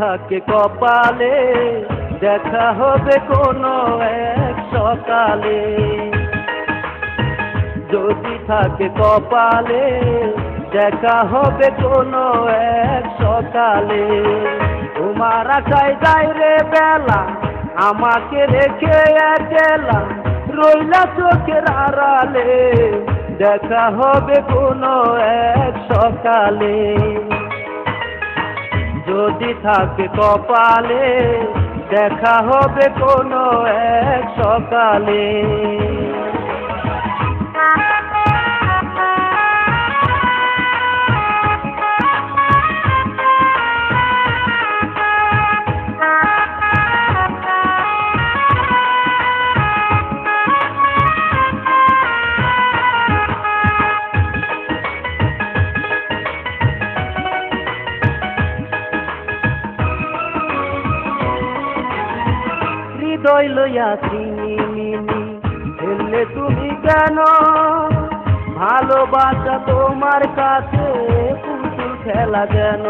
থাকে কপালে দেখা হবে কোনো এক সকালে। যদি থাকে কপালে দেখা হবে কোনো এক সকালে। তোমার আশায় যায় রে বেলা আমাকে রেখে একলা রইলা চোখের আড়ালে দেখা হবে কোনো এক সকালে। যদি থাকে কপালে দেখা হবে কোনো এক সকালে। হৃদয় লইয়া চিনি ফেললে তুমি কেন? ভালোবাসা তোমার কাছে পুতুল খেলা যেন।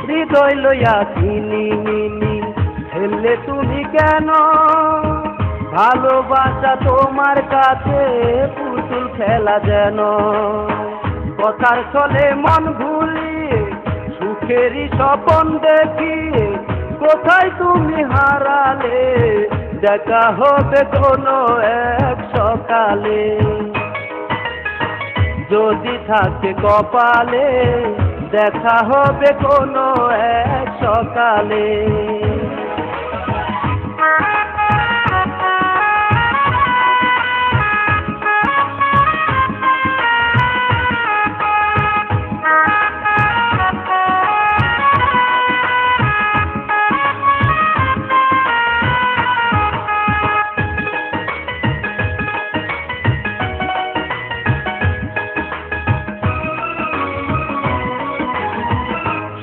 হৃদয় লইয়া চিনি ফেললে তুমি কেন? ভালোবাসা তোমার কাছে পুতুল খেলা যেন। কথার ছলে মন ভুলিয়ে সুখেরই স্বপন দেখি কোথায় তুমি হারালে দেখা হবে কোনো এক সকালে। যদি থাকে কপালে দেখা হবে কোনো এক সকালে।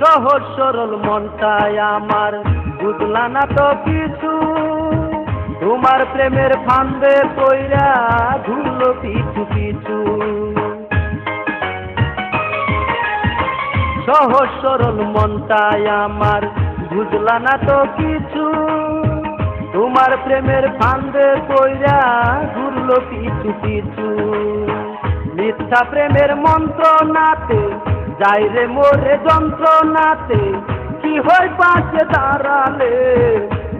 সহজ সরল মনটাই আমার বুঝলা না তো কিছু। তোমার প্রেমের ফান্দে পইরা ঘুরলো পিছু পিছু। সহজ সরল মনটাই আমার বুঝলা না তো কিছু। তোমার প্রেমের ফান্দে পইরা ঘুরলো পিছু পিছু। মিথ্যা প্রেমের মন্ত্রণাতে যাই রে মোরে যন্ত্রণাতে কি হয় পাশে দাঁড়ালে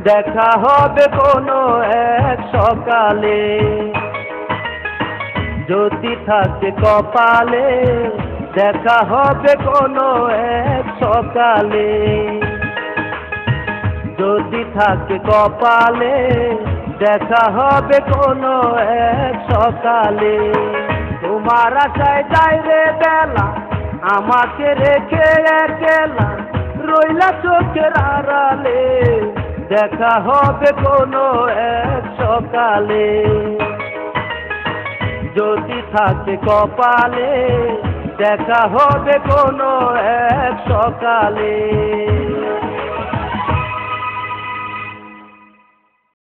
দেখা হবে কোনো এক সকালে। যদি থাকে কপালে দেখা হবে কোনো এক সকালে। যদি থাকে কপালে দেখা হবে কোনো এক সকালে। তোমার আশায় যায় রে বেলা আমাকে রেখে একলা রইলা চোখের আড়ালে দেখা হবে কোনো এক সকালে। যদি থাকে কপালে দেখা হবে কোনো এক সকালে।